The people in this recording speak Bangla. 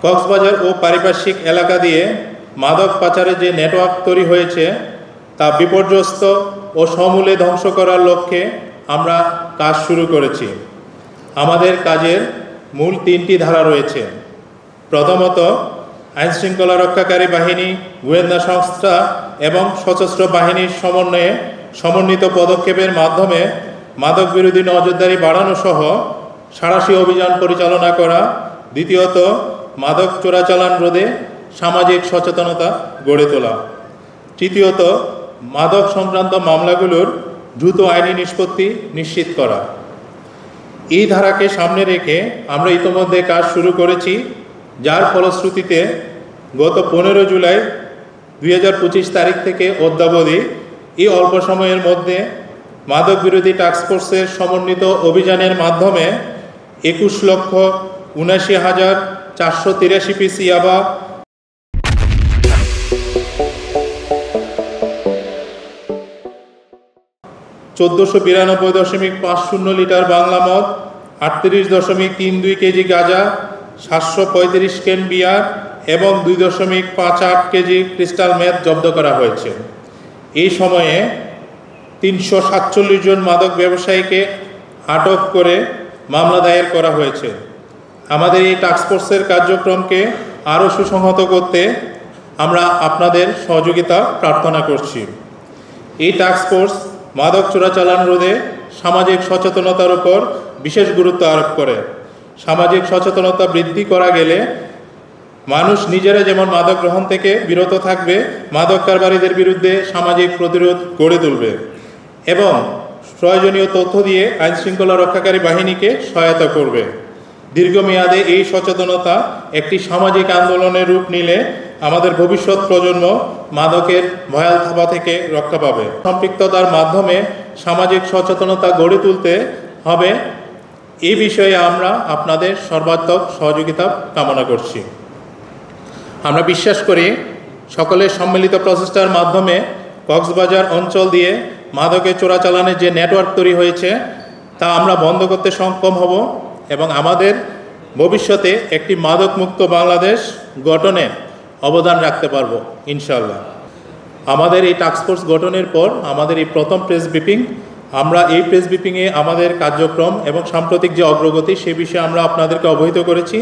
কক্সবাজার ও পারিপার্শ্বিক এলাকা দিয়ে মাদক পাচারের যে নেটওয়ার্ক তৈরি হয়েছে তা বিপর্যস্ত ও সমূলে ধ্বংস করার লক্ষ্যে আমরা কাজ শুরু করেছি। আমাদের কাজের মূল 3টি ধারা রয়েছে। প্রথমত, আইনশৃঙ্খলা রক্ষাকারী বাহিনী, গোয়েন্দা সংস্থা এবং সশস্ত্র বাহিনীর সমন্বয়ে সমন্বিত পদক্ষেপের মাধ্যমে মাদক বিরোধী নজরদারি বাড়ানো সহ সাঁড়াশি অভিযান পরিচালনা করা। দ্বিতীয়ত, মাদক চোরাচালান রোধে সামাজিক সচেতনতা গড়ে তোলা। তৃতীয়ত, মাদক সংক্রান্ত মামলাগুলোর দ্রুত আইনি নিষ্পত্তি নিশ্চিত করা। এই ধারাকে সামনে রেখে আমরা ইতোমধ্যে কাজ শুরু করেছি, যার ফলশ্রুতিতে গত 15 জুলাই 2025 তারিখ থেকে অদ্যাবধি এই অল্প সময়ের মধ্যে মাদক বিরোধী টাস্কফোর্সের সমন্বিত অভিযানের মাধ্যমে 21,79,483 পিস ইয়াবা, 1492.50 লিটার বাংলা মদ, 38.32 কেজি গাঁজা, 735 ক্যান বিয়ার এবং 2.58 কেজি ক্রিস্টাল মেথ জব্দ করা হয়েছে। এই সময়ে 347 জন মাদক ব্যবসায়ীকে আটক করে মামলা দায়ের করা হয়েছে। আমাদের এই টাস্কফোর্সের কার্যক্রমকে আরও সুসংহত করতে আমরা আপনাদের সহযোগিতা প্রার্থনা করছি। এই টাস্কফোর্স মাদক চোরাচালান রোধে সামাজিক সচেতনতার উপর বিশেষ গুরুত্ব আরোপ করে। সামাজিক সচেতনতা বৃদ্ধি করা গেলে মানুষ নিজেরা যেমন মাদক গ্রহণ থেকে বিরত থাকবে, মাদক কারবারিদের বিরুদ্ধে সামাজিক প্রতিরোধ গড়ে তুলবে এবং প্রয়োজনীয় তথ্য দিয়ে আইনশৃঙ্খলা রক্ষাকারী বাহিনীকে সহায়তা করবে। দীর্ঘমেয়াদে এই সচেতনতা একটি সামাজিক আন্দোলনের রূপ নিলে আমাদের ভবিষ্যৎ প্রজন্ম মাদকের ভয়াল থাবা থেকে রক্ষা পাবে। সম্পৃক্ততার মাধ্যমে সামাজিক সচেতনতা গড়ে তুলতে হবে, এই বিষয়ে আমরা আপনাদের সর্বাত্মক সহযোগিতা কামনা করছি। আমরা বিশ্বাস করি সকলের সম্মিলিত প্রচেষ্টার মাধ্যমে কক্সবাজার অঞ্চল দিয়ে মাদকের চোরাচালানের যে নেটওয়ার্ক তৈরি হয়েছে তা আমরা বন্ধ করতে সক্ষম হব এবং আমাদের ভবিষ্যতে একটি মাদকমুক্ত বাংলাদেশ গঠনে অবদান রাখতে পারব ইনশাআল্লাহ। আমাদের এই টাস্কফোর্স গঠনের পর আমাদের এই প্রথম প্রেস ব্রিফিং। আমরা এই প্রেস ব্রিফিংয়ে আমাদের কার্যক্রম এবং সাম্প্রতিক যে অগ্রগতি সে বিষয়ে আমরা আপনাদেরকে অবহিত করেছি।